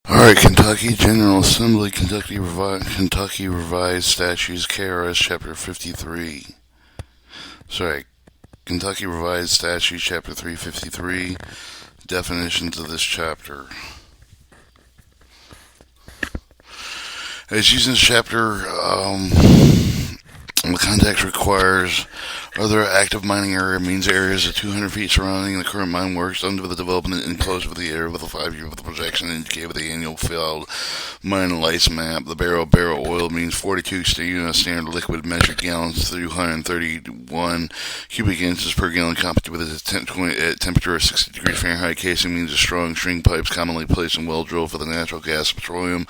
Alright, Kentucky General Assembly, Kentucky Revised Statutes, KRS Chapter 53. Kentucky Revised Statutes, Chapter 353. Definitions of this chapter. As used in this chapter, the context requires other active mining area means areas of 200 feet surrounding the current mine works under the development enclosed with the area with a 5-year with the projection indicated with the annual field mine lights map. The barrel oil means 42 standard liquid measured gallons through 131 cubic inches per gallon compared with a temperature of 60 degrees Fahrenheit. Casing means a strong string pipes commonly placed in well drilled for the natural gas petroleum.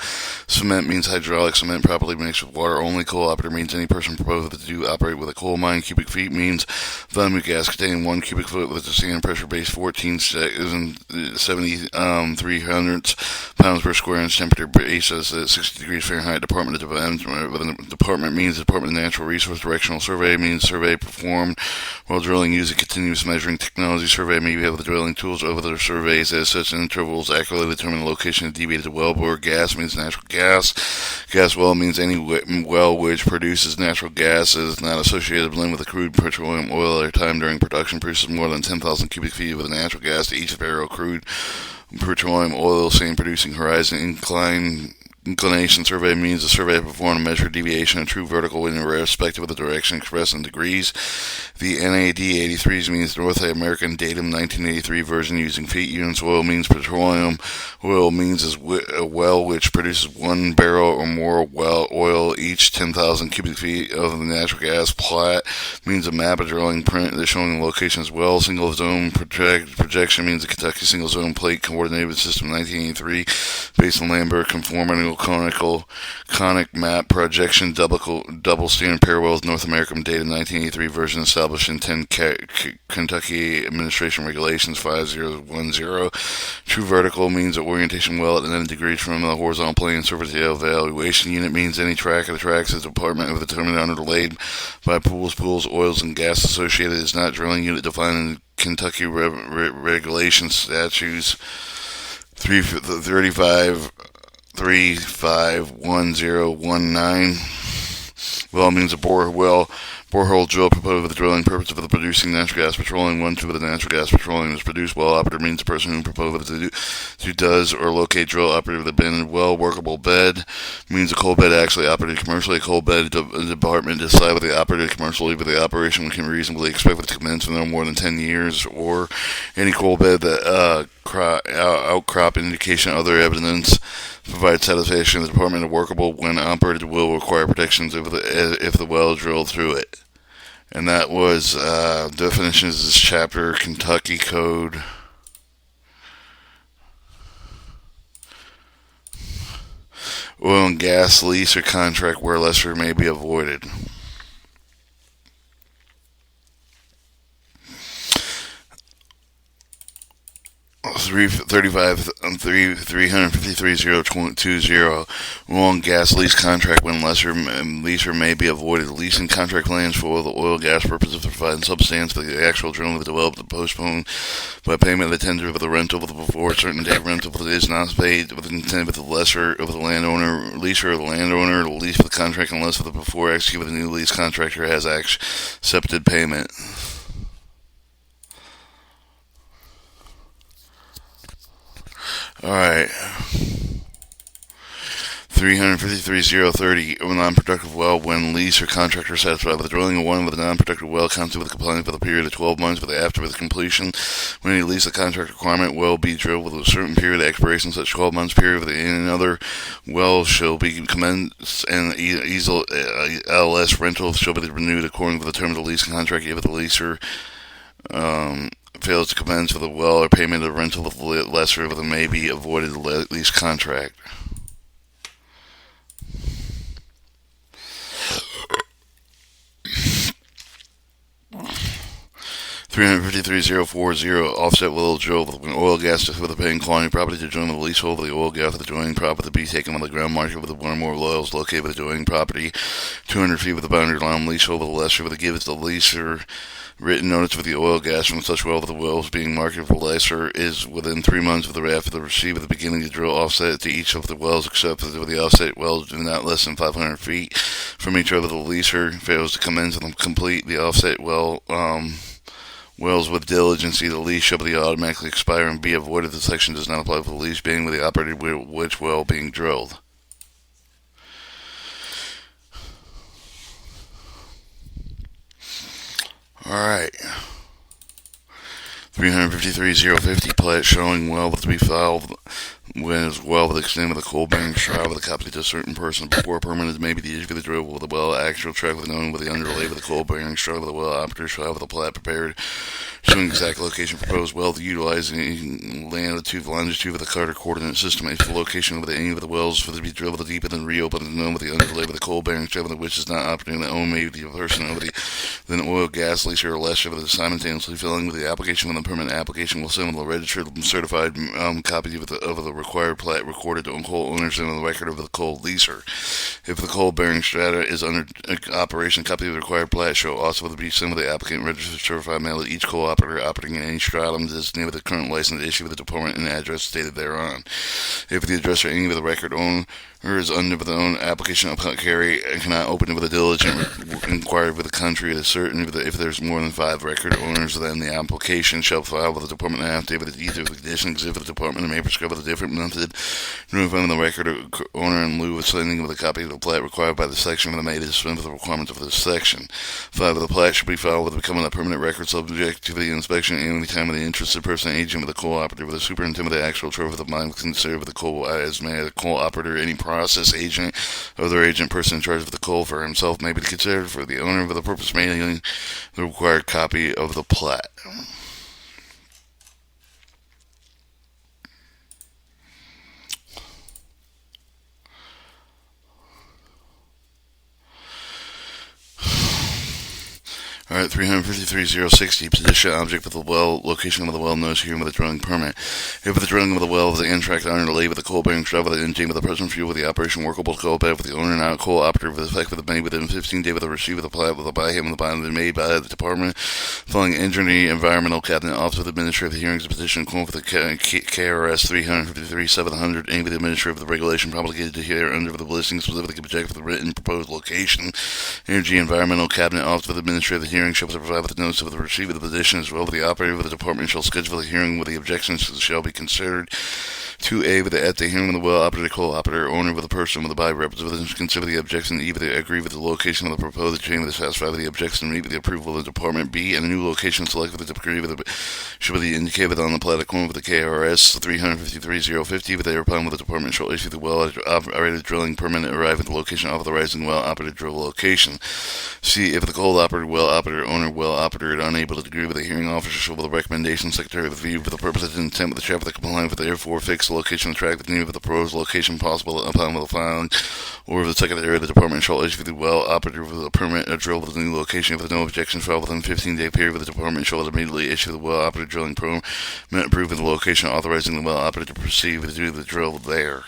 Cement means hydraulic cement properly mixed with water only. Coal operator means any person proposed to operate with a coal mine. Cubic feet means volume of gas containing 1 cubic foot with a standard pressure base 14.73 hundredths pounds per square inch. Temperature base is at 60 degrees Fahrenheit. Department means Department of Natural Resource. Directional survey means survey performed while drilling using continuous measuring technology. Survey may be able to drilling tools over the surveys as such intervals accurately determine the location of deviated well bore. Gas means natural gas. Gas well means any well which produces natural gas is not associated blend with a crude petroleum oil at a time during production produces more than 10,000 cubic feet of natural gas to each barrel crude petroleum oil. Same producing horizon inclination survey means a survey performed to measure deviation of true vertical in irrespective of the direction expressed in degrees. The NAD 83s means North American Datum 1983 version using feet units. Oil means petroleum. Oil means is a well which produces 1 barrel or more well oil each 10,000 cubic feet of the natural gas. Plat means a map of drilling print that showing the location as well. Single zone projection means a Kentucky single zone plate coordinated system 1983 based on Lambert conformal conic map projection double standard parallels North American Data 1983 version established in 10 Kentucky Administration Regulations 5010. True vertical means an orientation well at 90 degrees from the horizontal plane. Surface evaluation unit means any track of the tracks is department of the determined underlaid by pools, oils, and gas associated. Is not drilling unit defined in Kentucky Regulation Statutes 351019. Well means a borehole drill proposed with the drilling purpose of the producing natural gas petroleum. 1 tube of the natural gas petroleum is produced. Well operator means the person who proposed to does or locate drill operator with abandoned well. Workable bed means a coal bed actually operated commercially. A coal bed department decide with the operated commercially, but the operation can reasonably expect to commence for no more than 10 years, or any coal bed that outcrop indication other evidence provide satisfaction of the department of workable when operated will require protections if the well drilled through it. And that was definitions of this chapter, Kentucky Code. Oil and gas lease or contract where lesser may be avoided. 353.020. Oil and gas lease contract when leaser may be avoided. Leasing contract plans for the oil gas purpose of providing substance for the actual drilling of the developed and postponed by payment of the tender of the rental before a certain date. Rental is not paid with intent with the lesser of the landowner, leaser or the landowner, the lease for the contract unless with the before executed with the new lease contractor has accepted payment. Alright. 353.030. A non-productive well when lease or contractor satisfied with the drilling of one with a non-productive well counted with compliance for the period of 12 months, but after the completion, when he lease the contract requirement will be drilled with a certain period of expiration, such 12 months period with another well shall be commenced, and LS rental shall be renewed according to the terms of the lease contract if the leaser fails to commence with a well or payment of rental with lesser of the may be avoided lease contract. $353,040 offset well drill when oil gas with a paying quantity property to join the leasehold of the oil gas with the joining property to be taken on the ground market with one or more wells located with the joining property 200 feet with the boundary line leasehold with the lesser with the give it to the leaser Written notice of the oil gas from such well that the well is being marketed for lesser is within 3 months of the after the receipt of the beginning to drill offset to each of the wells, except that the offset wells do not less than 500 feet from each other. The leaser fails to commence and complete the offset wells with diligence. The lease shall be automatically expire and be avoided. The section does not apply for the lease being with the operator which well being drilled. Alright. 353.050 plat showing well to be filed when as well with the extent of the coal bearing shroud with a copy to a certain person before permanent may be the issue of the drill with the well actual track with known with the underlay with the coal bearing shroud with the well operator shroud with the plat prepared showing exact location proposed well to utilizing latitude longitude with the Carter coordinate system if the location of any of the wells for to be drilled with the deeper than reopened and known with the underlay with the coal bearing shroud with which is not operating the own may be the person over the then oil gas leaser or less of the simultaneously filling with the application of the permanent application will send with a registered certified copy of the required plat recorded on coal owners and on the record of the coal leaser. If the coal bearing strata is under operation, copy of the required plat shall also be sent with the applicant registered certified mail to each coal operator operating in any stratum designated with the current license issued with the department and address stated thereon. If the address or any of the record owner is under the own application of carry and cannot open it with a diligent inquiry with the country, it is certain if there's more than 5 record owners, then the application shall file with the department an affidavit of either of the conditions if the department may prescribe a different method notifying the record owner in lieu of sending with a copy of the plat required by the section of the may dispense with the requirements of this section. 5. The plat should be filed with becoming a permanent record subject to the inspection at any time of the interested person agent with the coal operator with the superintendent of the actual trove of the mine considered with the coal as may the coal operator any process agent or other agent person in charge of the coal for himself may be considered for the owner for the purpose mailing the required copy of the plat. Alright, 353.060, position object with the well, location of the well, notice here with the drilling permit. If the drilling of the well is the end track underlay with the coal bearing shroud with the engine with the present fuel with the operation workable coal bed with the owner and out coal operator with effect with the made within 15 days with the receipt of the plat with the by him with the bond made by the department, following engineering environmental cabinet office with the administrative hearings petition call for the KRS 353.700 and with the administrative of the regulation promulgated to here under the listing specifically object for the written proposed location, energy environmental cabinet office with the administrative hearing shall provide with the notice of the receipt of the petition as well as the operator of the department shall schedule the hearing with the objections shall be considered. 2A with the at the hearing of the well operator, coal operator, owner with the person with the by representatives consider the objection either they agree with the location of the proposed change with the satisfied with the objection and meet with the approval of the department. B and a new location selected with the degree with the should be indicated on the plat according with the KRS 353.050 with the upon with the department shall issue the well operated drilling permit arrive at the location authorizing well operated drill location. C if the coal operator, well operator, owner, well operator unable to agree with the hearing officer shall with the recommendation secretary of the view for the purpose of intent with the traffic that complying with the therefore fixed location of the track with need of the proposed location possible upon with the filing or if the secretary of the department shall issue the well operator with a permit a drill with the new location if no objections filed within 15-day period with the department shall immediately issue the well operator drilling permit approving the location authorizing the well operator to proceed with the drill there.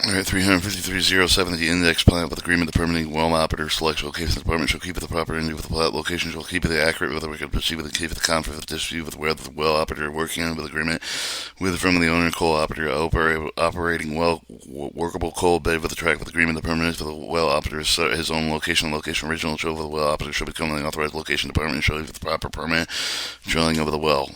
Alright, 353.070, the index plat with agreement the permitting well operator selection location. The department shall keep it the proper entity with the plat location, shall keep it the accurate with the record, proceed with the keep it the conflict with the dispute with where the well operator working on with agreement with from the owner coal operator operating well workable coal bed with the track with agreement the permanent for the well operator his own location original drill for the well operator shall become the authorized location department shall leave the proper permit drilling of the well.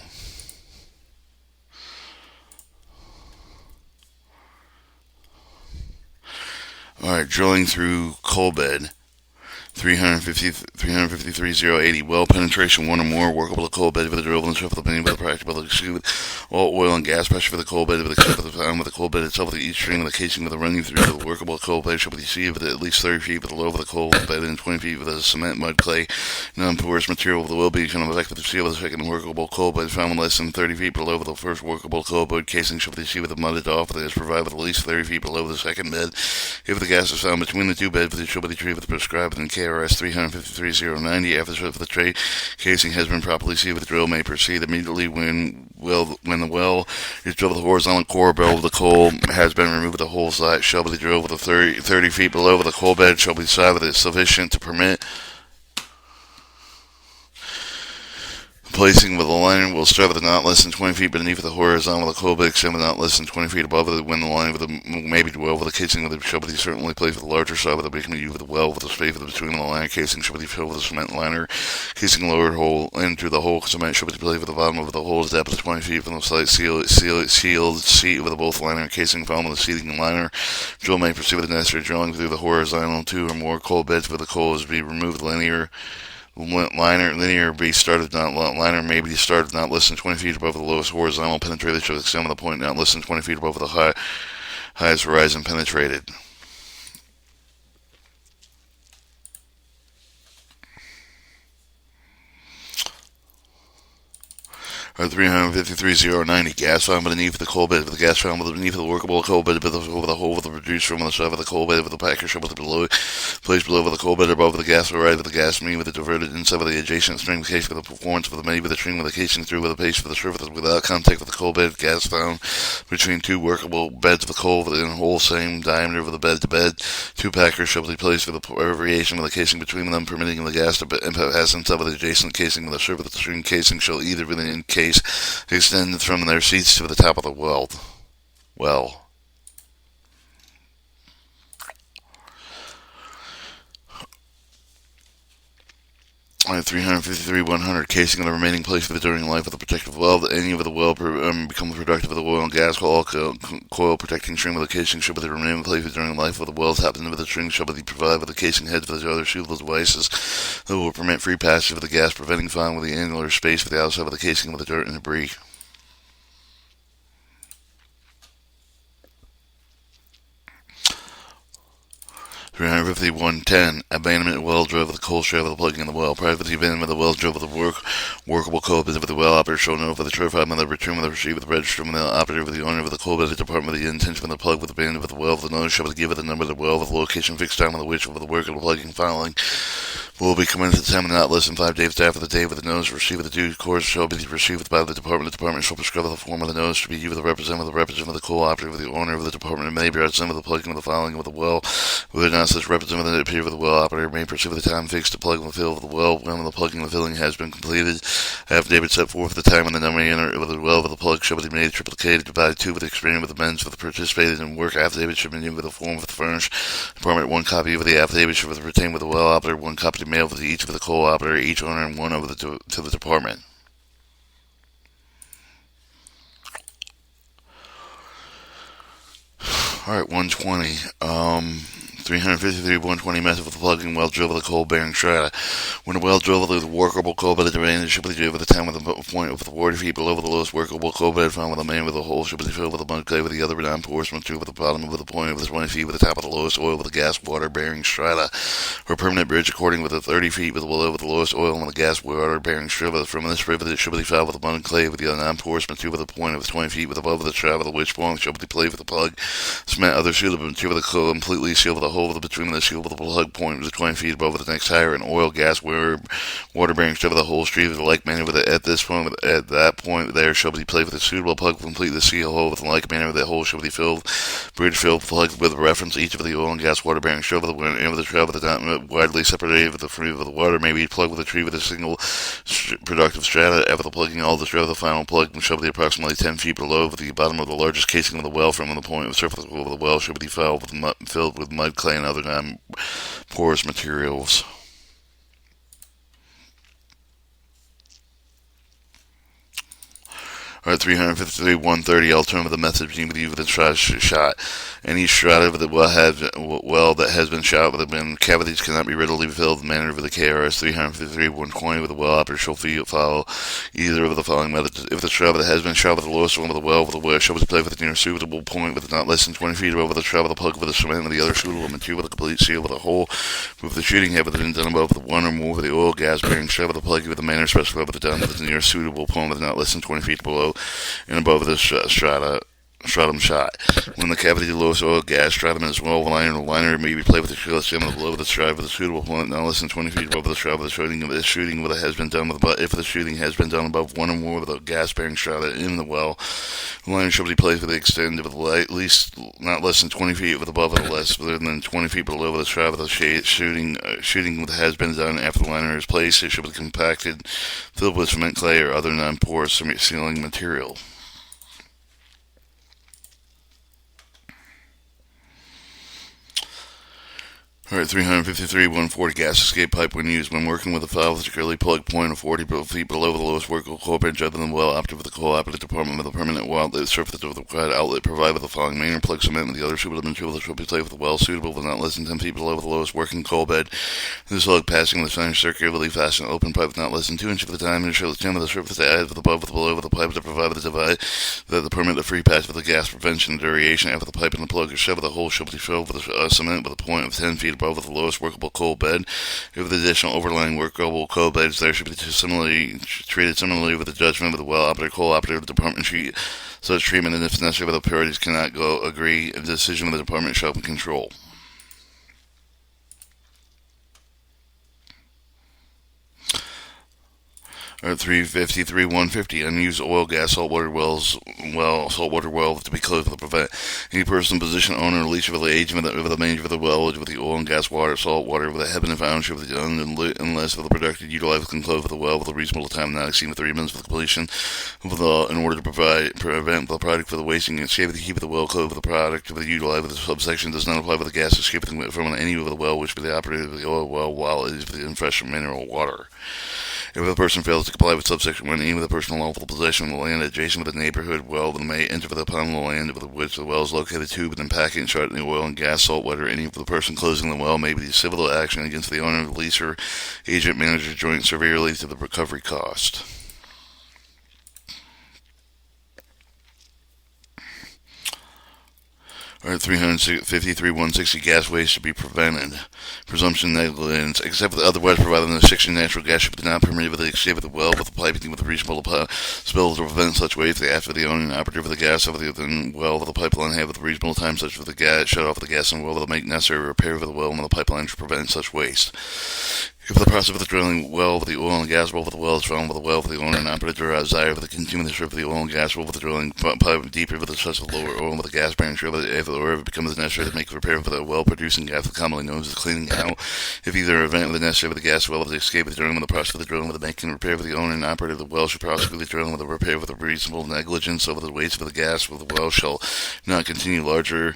Alright, drilling through coal bed. 353.080, well penetration, one or more, workable coal bed with a drill and shuffle the penny with a practicable exceed all oil and gas pressure for the coal bed with except for the time with the coal bed itself with each string of the casing with the running through the workable coal bed shall be received with at least 30 feet with the low of the coal bed and 20 feet with a cement, mud, clay, non-porous material with the will be kind of effect with the seal of the second workable coal bed found with less than 30 feet below the first workable coal bed casing shall be received with the mudded off with it is provided with at least 30 feet below the second bed. If the gas is found between the two beds, it shall be retrieved with the prescribed and KRS 353-090. After the tray casing has been properly sealed, the drill may proceed immediately when the well is drilled with the horizontal core below the coal has been removed. The whole site shall be drilled with a 30 feet below the coal bed shall be decided that it is sufficient to permit placing with the liner will start with not less than 20 feet beneath the horizontal of the coal bed, extend with not less than 20 feet above it. When the line with the may be well with the casing of the shall be certainly placed with the larger side of the beacon with the well with the space between the liner casing shall be filled with the cement liner casing lowered hole into the hole cement shall be placed with the bottom of the hole is depth of 20 feet from the site sealed seat with both liner and casing found with the seating liner. Drill may proceed with the necessary drilling through the horizontal 2 or more coal beds where the coal is to be removed. Linear be started not liner may be started not less than 20 feet above the lowest horizontal penetrated shall extend with the point not less than 20 feet above the highest horizon penetrated. Or 353-090, gas found beneath the coal bed, with the gas found beneath the workable coal bed, over the hole with the reduced room on the side of the coal bed, with the packer shovel below, placed below the coal bed above the gas right with the gas mean with the diverted inside of the adjacent string case with the performance with the main with the string with the casing through with the paste for the surface without contact with the coal bed. Gas found between two workable beds of the coal within a hole same diameter with the bed to bed. Two packers shall be placed with a variation with the casing between them, permitting the gas to pass inside of the adjacent casing with the surface of the string casing shall either within case extended from their seats to the top of the well. On 353-100, casing of the remaining place for the during life of the protective well. Any of the well becomes productive of the oil and gas coil protecting string with the casing should be the remaining place for during life of the wells happening with the string shall be provided with the casing heads with the other suitable devices that will permit free passage of the gas, preventing found with the angular space for the outside of the casing with the dirt and debris. (350-110) Abandonment of well drill with the coal strap with the plugging in the well. Prior to the abandonment of the well drill with the workable coal bed with the well operator shall know for the certified method of return with the receipt with the register with the operator with the owner of the coal bed, the department with the intention with the plug with the abandonment with the well with the notice shall be given the number of the well with the location fixed time of the which with the work of the plugging following will be commenced at the time of not less than 5 days after the date with the notice received with the due course shall be received by the department. The department shall prescribe the form of the notice to be used with the representative of the coal operator with the owner of the department and may be represented with the plugging of the following with the well. Whether or not such representative appear with the well operator may proceed with the time fixed to plug and fill of the well when the plugging and the filling has been completed. Affidavit set forth the time and the number of the well with the plug shall be made triplicated, divided 2 with the experience with the men's with the participated in work. Affidavit should be new with the form of the furnished department. 1 copy of the affidavit should be retained with the well operator. 1 copy to be mailed with each of the coal operator, each owner, and 1 over to the department. Alright, 120. 353-120 method with the plugging well drill with the coal bearing strata. When a well drill with a workable coal bed advantage should be drilled with the time with the point of the 40 feet below the lowest workable coal bed found with the main with the hole should be filled with the mud clay with the other non-porous material with the bottom with the point of the 20 feet with the top of the lowest oil with the gas water bearing strata. For a permanent bridge according with the 30 feet with the lowest oil and the gas water bearing strata. From this rivet it should be filled with the mud clay with the other non-porous material with the point of the 20 feet with above the strata with which point shall be played with the plug. Cement other suitable material with the coal completely sealed with the hole with the between the seal with the plug point was 20 feet above the next higher and oil, gas, water bearing stuff of the whole street with the like manner with it at this point at that point there shall be played with a suitable plug to complete the seal hole with the like manner the hole shall be filled bridge filled plug with reference each of the oil and gas water bearing stuff of the end of the travel with the not widely separated with the free of the water may be plugged with a tree with a single productive strata after the plugging all the strata the final plug shall be approximately 10 feet below with the bottom of the largest casing of the well from the point of the surface of the well should be filled with mud clay and other non-porous materials. Alright, 353-130 alternative method being with you with a shot. Any strata of the well that has been shot with the cavities cannot be readily filled in the manner of the KRS 353-120 with the well operator shall follow either of the following methods. If the strata that has been shot with the lowest one of the well shall be placed with a near suitable point with not less than 20 feet above the strata, the plug with the cement with the other suitable material with a complete seal with a hole with the shooting head with it done above the one or more with the oil gas bearing strata with the plug with the manner specified with the done with the near suitable point with not less than 20 feet below and above this strata stratum shot. When the cavity of lowest oil gas stratum is well lined, the liner may be placed with the shell stem below the strive with a suitable point, not less than 20 feet above the strive of the shooting. If the shooting has been done if the shooting has been done above one or more of the gas-bearing strata in the well, the liner should be placed with the extent of at least not less than 20 feet with above and less than 20 feet below the strive of the shooting. Shooting has been done after the liner is placed. It should be compacted, filled with cement, clay, or other non-porous sealing material. Alright, 353-140 gas escape pipe when used. When working with a valve, securely plug point of 40 feet below the lowest workable coal bench other than the well operative with the coal operative department with a permanent well outlet surface of the required outlet provided with the following main or plug cement with the other suitable material that should be placed with the well suitable but not less than 10 feet below the lowest working coal bed. This plug passing the center circularly fastened open pipe with not less than 2 inches of the diameter show the stem of the surface to add with above with below with the pipe to provide with the divide that the permit the free pass with the gas prevention duration after the pipe and the plug is shoved. The hole should be filled with cement with a point of 10 feet above with the lowest workable coal bed. If the additional overlying workable coal beds there should be treated similarly with the judgment of the well operator, coal operative department sheet such treatment, and if necessary, the parties cannot agree, a decision of the department shall be control. Or 353-150 unused oil, gas, saltwater saltwater well to be closed to prevent any person, position, owner, or lease of the agent of the manager of the well with the oil and gas, water, salt water with a have been found of the unless of the productive utilized can close with the well with a reasonable time not exceeding 30 minutes for the completion of the in order to prevent the product for the wasting and safety to keep the well closed with the product of the utilized with the subsection does not apply with the gas escaping from any of the well which be the operator of the oil well while it is in fresh mineral water. If the person fails to comply with subsection 1, any of the personal lawful possession of the land adjacent with the neighborhood well, then may enter upon the land with which the well is located to, but then pack it and shut in the oil and gas, salt water. Any of the person closing the well may be civil action against the owner, the leaser, agent, manager, joint surveyor, leads to the recovery cost. Or 353-160 gas waste should be prevented. Presumption negligence, except for otherwise provided in the section natural gas should be not permitted with the escape of the well with the piping with a reasonable spill to prevent such waste after the owner and operator of the gas over the well with the pipeline have with a reasonable time such for the gas shut off the gas and well will make necessary repair of the well and the pipeline to prevent such waste. If the process of the drilling well with the oil and gas well with the well is found with the well with the owner and operator desire for the continuing the strip of the oil and gas well with the drilling pipe deeper with the such of lower oil with the gas bearing strip if it becomes necessary to make repair for the well producing gas commonly known as the cleaning out. If either event with the necessary with the gas well with the escape of the drilling with the process of the drilling with the making repair for the owner and operator of the well should prosecute the drilling with the repair with a reasonable negligence over the waste of the gas with the well shall not continue longer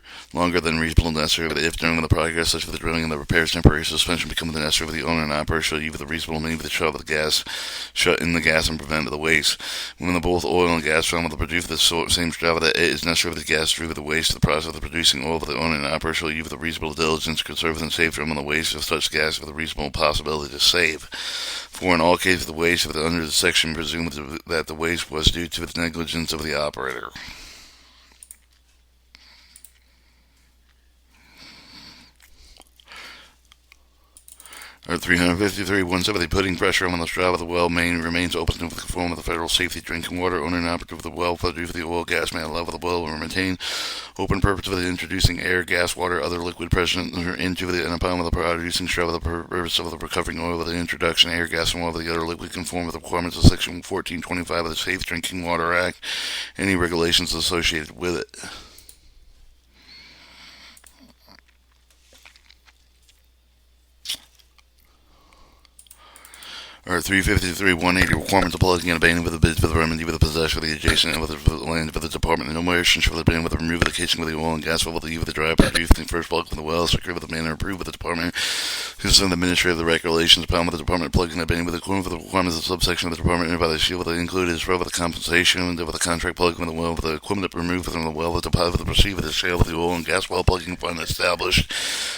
than reasonable necessary. But if during the progress such for the drilling and the repairs temporary suspension become the necessary for the owner and operator shall use with a reasonable means with the shut of the gas, shut in the gas and prevent the waste. When the both oil and gas found with the produce the same strata that it is necessary for the gas to with the waste, the process of the producing oil with the owner and operator shall use with a reasonable diligence to conserve and save from the waste of such gas with a reasonable possibility to save. For in all cases the waste of the under the section presumed that the waste was due to the negligence of the operator. Or 353-170, putting pressure on the strata of the well main remains open to conform with the federal safety drinking water. Owner and operative of the well, produce of the oil, gas may allow the well will maintain open purpose of introducing air, gas, water, other liquid present into the and upon with the producing strata of the purpose of the recovering oil with the introduction air, gas, and oil with the other liquid conform with the requirements of Section 1425 of the Safe Drinking Water Act, any regulations associated with it. Or 353-180 requirement of plugging and abandoning with the bids for the remedy with the possession of the adjacent and with the land for the department. No motion shall be with the remove of the casing with the oil and gas well with the the dry produce the first plug from the well, secure with the manner approved with the department. Consistent the administrator of the regulations upon with the department plugging and abandoning with the according with the requirements of the subsection of the department and by the shield with the included is with the compensation and with the contract plugging with the well with the equipment removed from the well with the deposit with the receive with the sale with the oil and gas well plugging fund established.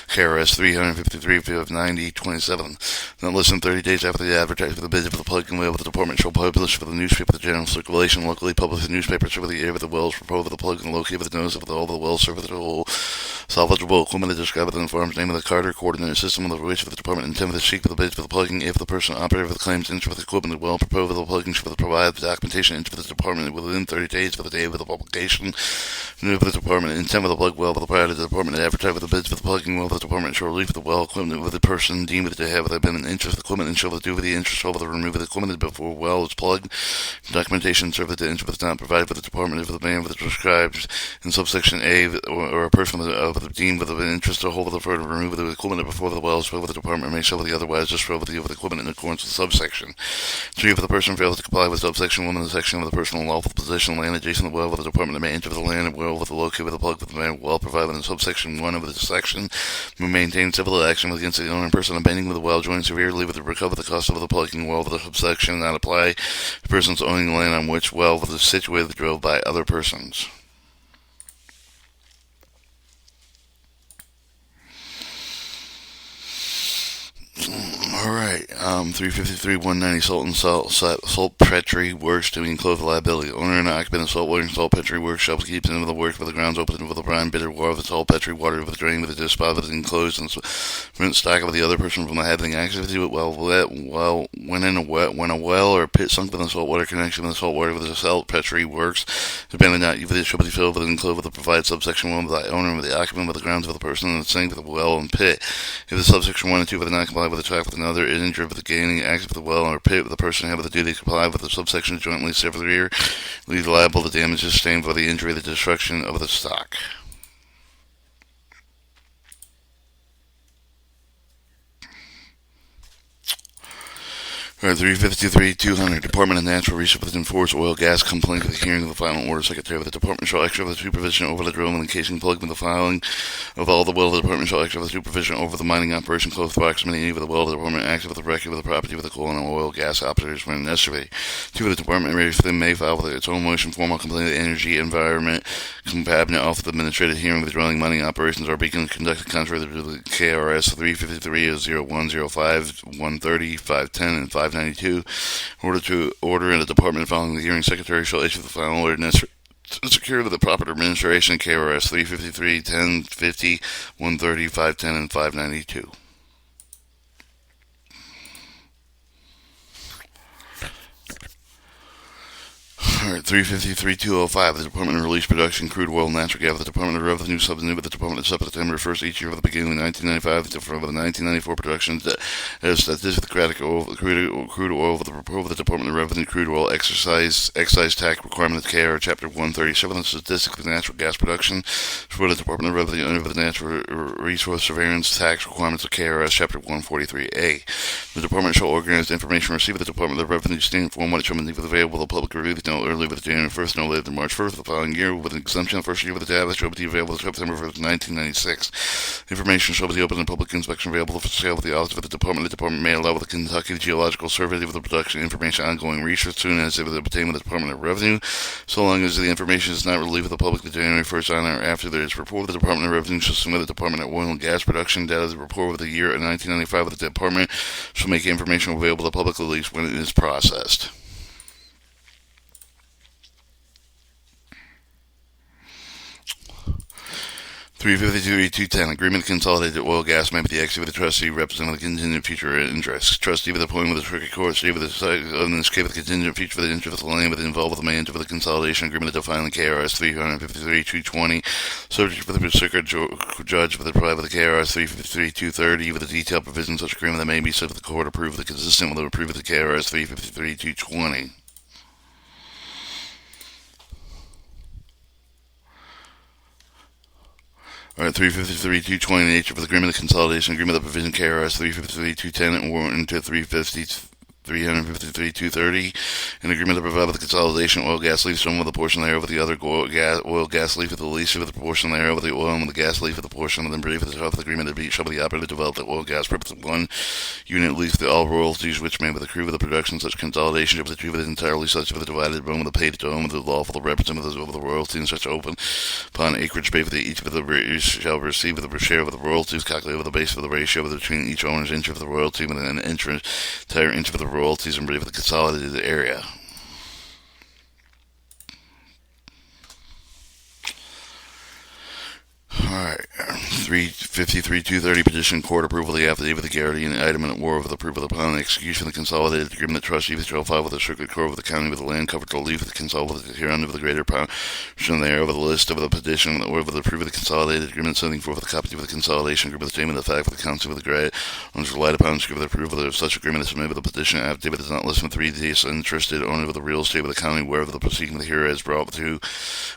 KRS 353-9027. Not less than 30 days after the advertisement for the bids of the plugging well with the department shall publish for the newspaper the general circulation locally published the newspaper serve the air with the wells proposed with the plug and locate with the notice of all the wells serve with the whole Salvageable equipment is described within the farm's name of the Carter coordinate system of the wish for the department intent for the sheet for the bid for the plugging if the person operator for the claims inch for the equipment will propose for the plugging for the provide the documentation inch for the department within 30 days for the day of the publication for the department intent for the plug well for the prior to the department to advertise for the bids for the plugging well for the deparment shall relieve for the well equipment with the person deemed to have been an interest of the equipment and shall do for the interest over the remove of the equipment before well is plugged. Documentation served the interest is not provided for the department for the man for the prescribed in subsection A or a person of the deemed with an interest to hold the for to remove the equipment before the well is filled with the department may show the otherwise destroy with the equipment in accordance with subsection. 3. If the person fails to comply with subsection 1 in the section of the personal lawful position land adjacent to the well with the department may enter the land and well with the locate with the plug with the man well provided in subsection 1 of the section may maintain civil action against the owner and person abandoning with the well joined severely with the recover the cost of the plugging well with the subsection not apply to persons owning the land on which well is situated drilled by other persons. Alright, 353-190 saltpetre works to enclose liability. Owner and occupant of saltwater and saltpetre works shall keep into the work with the grounds open with the brine bitter water of the saltpetre water with the drain with the disposal of the enclosed and prevent stock of the other person from having activity with when a well or pit sunk within the saltwater connection with the saltwater with the saltpetre works depending not if it shall be filled with and enclosed with the provide subsection 1 with the owner and with the occupant with the grounds of the person and the sink with the well and pit. If the subsection 1 and 2 with the not comply with the track with another is injured with the gaining access with the well or pit with the person having the duty to comply with the subsection jointly severally leave liable to damages sustained by the injury or the destruction of the stock. Alright, 353-200, Department of Natural Resources enforce oil gas complaint for the hearing of the final order. Secretary of the Department shall extra the supervision over the drilling and casing plug with the filing of all the well. The Department shall extra the supervision over the mining operation close proximity of the well. The Department acts with the record of the property with the coal and oil gas operators when necessary. 2. The Department may file with its own motion formal complaint of the Energy Environment Cabinet Office of Administrative Hearing of the drilling mining operations are being conducted contrary to the KRS 353-0105, 130, 510, and 592. In order to order in the department following the hearing, secretary shall issue the final order necessary to secure the proper administration. KRS 353, 1050, 130, 510, and 592. Alright, 353-205, the Department of Release Production, Crude Oil, Natural Gas, the Department of Revenue, Subsidy with the Department of September 1st each year of the beginning of 1995, for the 1994 production, as statistic oil, crude oil, with the Department of Revenue, crude oil, excise tax requirement of KR, Chapter 137, the statistics of natural gas production, for the Department of Revenue, under the Natural Resource Surveillance Tax requirements of KRS, Chapter 143A. The Department shall organize the information received with the Department of Revenue standing form when it shall be available to the public review no early with January 1st, no later than March 1st of the following year, with an exemption of the first year with the data shall be available September 1st, 1996. Information shall be open and public inspection available for sale with the office of the Department. The Department may allow with the Kentucky Geological Survey with the production information ongoing research soon as it was obtained with the Department of Revenue, so long as the information is not released to the public to January 1st on or after there is report of the Department of Revenue shall submit the Department of Oil and Gas Production data the report of the year of 1995 with the Department shall make information available to the public at least when it is processed. $352,210 Agreement to consolidate the oil gas may be the executive with the trustee representing the contingent future interest. Trustee with the appointment with the circuit court, trustee with the in this case with the contingent future for the interest of the land with the involved with the man for the consolidation agreement to define the KRS 353-220. Subject for the circuit judge with the provide with the KRS 353-230 with the detailed provisions of such agreement that may be said to the court approved the consistent with the approved of the KRS 353-220. Alright, 353-220, nature of the agreement, the consolidation agreement, the provision KRS 353-210, or into 353-230, an agreement to provide with the consolidation oil gas lease, some with the portion thereof with the other oil gas lease with the lease with the proportion thereof with the oil and with the gas lease with the portion of the brief with the top of the agreement to be shall be the operator to develop the oil gas purpose of one unit lease with all royalties which may with accrue with the production such consolidation shall be achieved entirely such with the divided among the paid to own with the lawful representatives of the royalty and such open upon acreage pay for each of the shall receive with the share of the royalties calculated with the base of the ratio between each owner's inch of the royalty and an entire inch of the royalties and with the consolidated area. Alright, 353-230 petition court approval of the affidavit of the guardian item and war of the approval upon the execution of the consolidated agreement the trustee shall file with the circuit court of the county with the land covered to leave with the consolidated herein of the greater portion thereof of the list of the petition or of the approval of the consolidated agreement sending forth the copy of the consolidation agreement the statement of the fact for the council of the grade on which relied upon to give the approval of such agreement as made with the petition affidavit does not list with 3 days interested owner of the real estate of the county wherever the proceeding of the here is brought to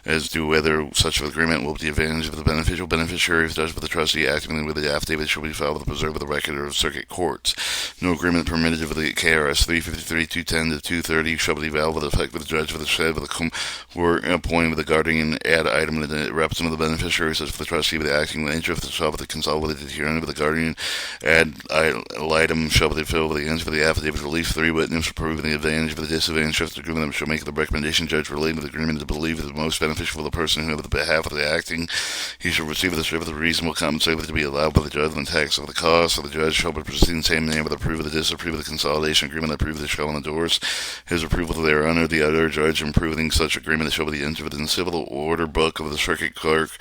as to whether such agreement will be the advantage of the beneficiary if judged by the trustee acting with the affidavit shall be filed with the preserve of the record of circuit courts. No agreement permitted with the KRS 353-210 to 230 shall be valid with effect with the judge of the shed with the court appointed with the guardian ad item and the representative of the beneficiary such for the trustee with the acting with the interest of the shall with the consolidated herein with the guardian ad item shall be filled with the answer for the affidavit at least 3 witnesses proving the advantage of the disadvantage of the agreement shall make the recommendation judge relating to the agreement to believe is most beneficial for the person who, on the behalf of the acting, he shall receive the share of the reasonable compensation to be allowed by the judge and the tax of the cost. So the judge shall proceed in the same manner with approve of the disapprove of the consolidation agreement, approve of the shall endorse his approval thereunter. The other judge approving such agreement shall be entered within the civil order book of the circuit clerk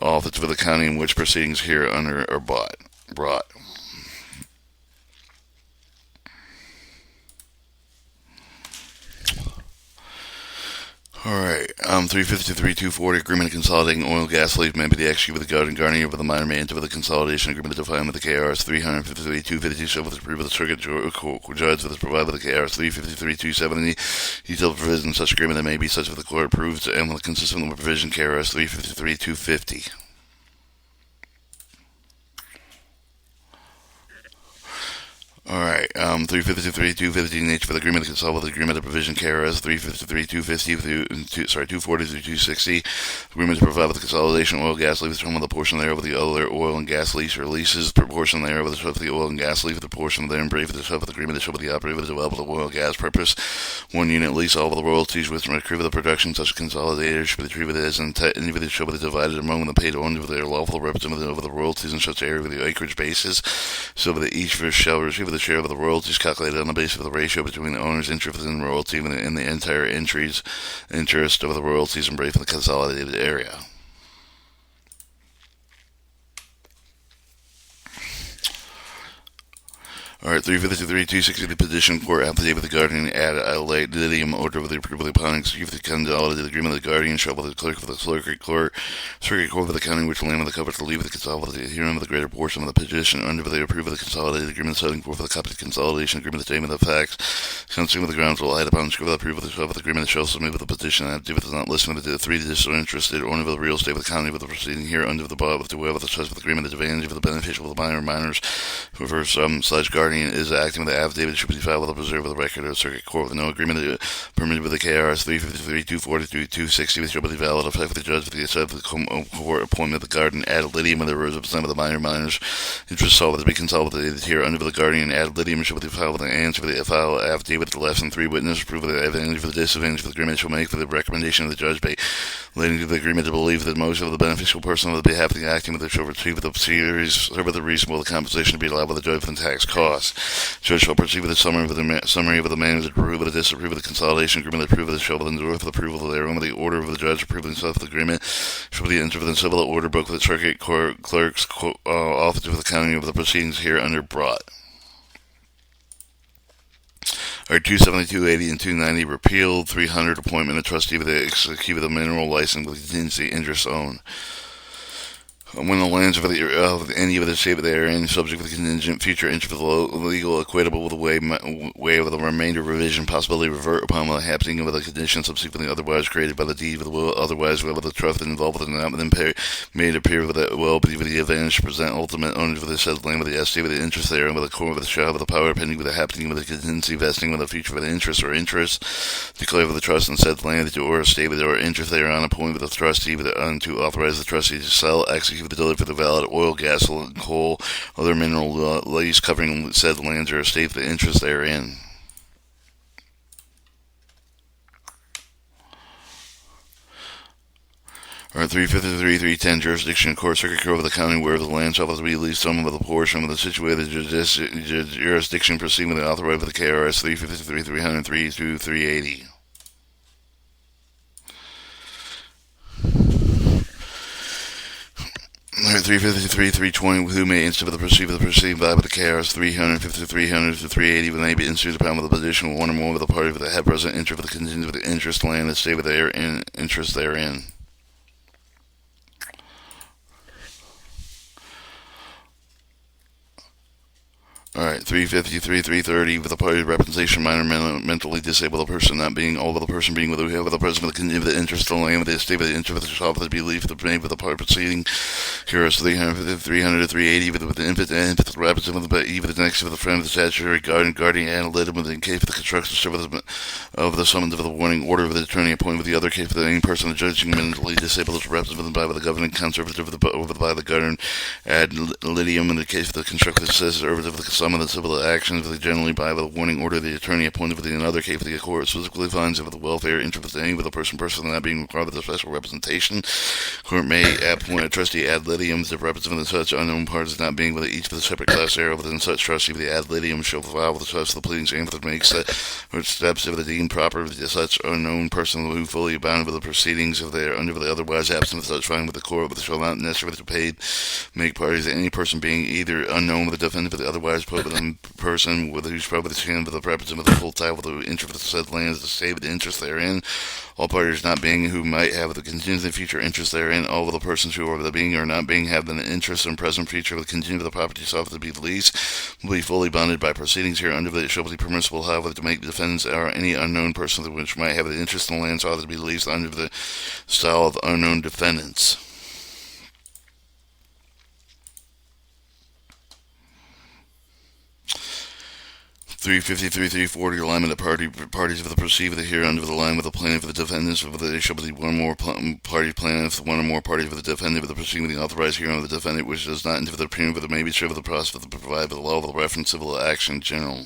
office for the county in which proceedings here under are brought. Alright, 353-240 agreement consolidating oil gas lease may be the executed with the guardian over the minor man to the consolidation agreement defined with the KRS 353-250 shall with the approval of the circuit judge with the provided with the KRS 353-270 detailed provision such agreement that may be such with the court approved and with consistent with provision KRS 353-250. Alright, 353-250 nature for the agreement to consult with the agreement of provision KRS 353-250-240-260. Agreement to provide with the consolidation oil gas lease from the portion thereof of the other oil and gas lease or leases proportion thereof of the shelf of the oil and gas lease, the portion therein brief of the shelf of the agreement to show with the operator to develop the oil and gas purpose. 1 unit lease, all of the royalties which accrue the production, such consolidators should be treated as individually shall be divided among the paid owners of their lawful representative over the royalties in such area with the acreage basis, so that each shall receive the share of the royalties calculated on the basis of the ratio between the owner's interest in the royalty and the entire interest of the royalties embraced in the consolidated area. Alright, 353-260, the petition court affidavit of the guardian ad litem order of the approval upon execution of the consolidated agreement of the guardian shall with the clerk of the circuit court of the county which will name of the cover to leave the consolidated hearing of the greater portion of the petition under the approval of the consolidated agreement setting forth the copy of the consolidation agreement, the statement of the facts, consisting with the grounds will light upon the approval of the agreement shall submit with the petition and affidavit does not listen with the 3 disinterested owner of the real estate of the county with the proceeding here under the bar with the web of the trust of the agreement, the advantage of the beneficial of the minors whoever such guardian is acting with the affidavit should be filed with the preserve of the record of the circuit court with no agreement permitted with the KRS 353-240-260 which shall be valid effect with the judge with the assent of the court appointment of the guardian ad litem with the representative of the minors interest solved to be consolidated here under the guardian ad litem shall be filed with the answer for the file affidavit the less than 3 witnesses approve of the advantage for the disadvantage of the agreement shall make for the recommendation of the judge by relating to the agreement to believe that most of the beneficial person on the behalf of the acting with the shall receive the series over the reasonable compensation to be allowed by the judge for the tax costs. Judge shall proceed with a summary of the matters that approve of the disapprove of the consolidation agreement, approve of the shall endure for the approval of thereof, the order of the judge approving of the agreement shall be entered within civil order book with the circuit court clerk's office of the county of the proceedings here under brought. Alright, 272, 80, and 290 repealed. 300 appointment of trustee with the execute of the mineral license with contingency interest owned. When the lands of any of the state they are in, subject to the contingent future interest of the legal equitable with the way of the remainder revision, possibility revert upon the happening of the condition subsequently otherwise created by the deed of the will, otherwise whether the trust involved with it not been made appear with the will, but with the advantage to present ultimate owners of the said land with the estate with the interest there, and with the core of the shall with the power pending with the happening with the contingency vesting with the future with the interest or interest, declare with the trust and said land or estate with or interest thereon, appoint with the trustee with to authorize the trustee to sell, execute the delivery for the valid oil, gas, coal, other mineral lease covering said lands or estate the interest therein. Alright, 353-310 jurisdiction court circuit court of the county where the land shall be leased some of the portion of the situated jurisdiction proceeding with the authorized with the KRS 353-303-380. Alright, 353, 320, who may instead of the perceived by the KRS 350, 300 to 380, when they be instituted upon with a position with one or more of the party with the head present interest with the contingent with the interest land and stay with their interest therein. Alright, 353, 330, with a party of representation, minor, mentally disabled person, not being all of the person being with the present with the interest of the land, with the estate, with the interest of the shop, with the belief, with the made with the party proceeding, curious 350, 300 to 380, with the infant and with the representative, with the even the next with the friend, with the statutory guardian, analytic, with the case of the construction of the summons of the warning order of the attorney appointed with the other case for the any person judging mentally disabled is represented by the governing conservative by the guardian ad litem in the case of the constructive conservative of the some of the civil actions of the generally by the warning order the attorney appointed for the another case of the court specifically finds of the welfare interest of any with a person not being required of the special representation. Court may appoint a trustee ad litem to represent such unknown parties not being with each of the separate class area within such trustee the ad litem shall file with the trust of the pleadings and that makes which steps if the deemed proper of such unknown person who fully bound with the proceedings if they are under the otherwise absent of such finding with the court but shall not necessarily to paid make parties any person being either unknown with the defendant but the otherwise put with a person with whose property the hand with the representative of the full title with the interest of the said lands to save the interest therein, all parties not being who might have the contingent future interest therein, all of the persons who are the being or not being have the interest in present future of the contingent of the property sought to be leased will be fully bonded by proceedings here under it shall be permissible however to make defendants or any unknown person which might have the interest in the land sought to be leased under the style of unknown defendants. 353, 340, alignment of parties of the perceived here under the line with the plaintiff of the defendants, of the shall be one or more party plaintiff, one or more parties of the defendant, of the proceeding with the authorized hearing of the defendant, which does not interfere with the opinion of the may be sure of the process of the provide by the law of the reference civil action in general.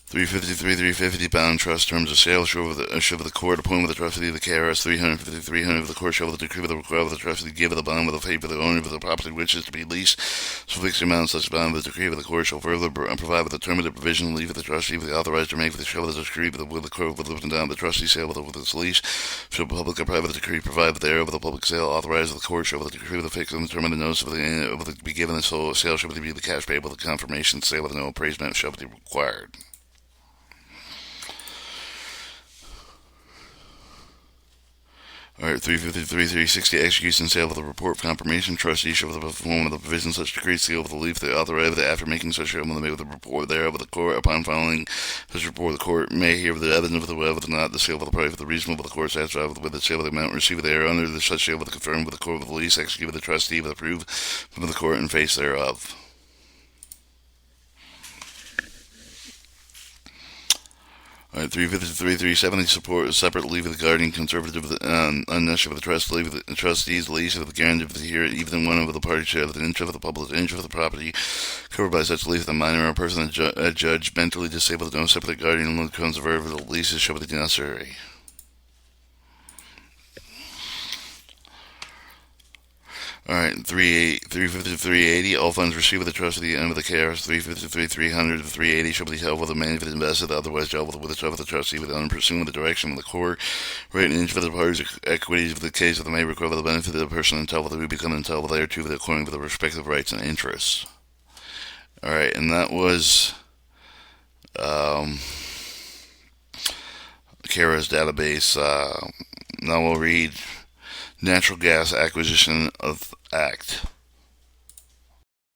353, 350, bound trust terms of sale shall the court appoint with the trustee of the KRS 350, 300 of the court shall the decree with the require of the trustee give of the bond with the favor of the owner of the property which is to be leased, so fix the amount of such bond with the decree of the court shall further provide with the term of the provision leave of the trustee with the authorized to make with the shall of the decree with the court with the down the trustee sale with its lease shall public or private decree provide with the heir of the public sale authorized of the court shall with the decree with the fix and the term of the notice of the be given the sale shall be the cash payable the confirmation sale with no appraisement shall be required. Alright, 353, 360, execution and sale of the report of confirmation. Trustee shall perform of the provision such decree seal with the leaf the authorized after making such shall made with the report thereof of the court. Upon filing such report, the court may hear the evidence of the web not the sale of the price of the reasonable of the court satisfied with the sale of the amount received there under the such sale with the confirmed with the court with the lease execute with the trustee with approved from the court in face thereof. Alright, 353, 370, support separate leave of the guardian, conservative, unnecessary with the trust, leave of the trustees, lease of the guarantee of the here, even one of the parties shall have the interest of the public, the interest of the property covered by such leave, the minor or person, a judge, mentally disabled, no separate guardian, conservative of the leases shall be necessary. Alright, 350 380, all funds received with the trust of the end of the KRS 353, 300 380 shall be held with the management invested, otherwise dealt with the trust of the trustee without pursuing the direction of the court, rate and inch for the parties' equities of the case of the may recover the benefit of the person entitled who become entitled thereto according to the respective rights and interests. Alright, and that was KRS database. Now we'll read Natural Gas Acquisition of Act.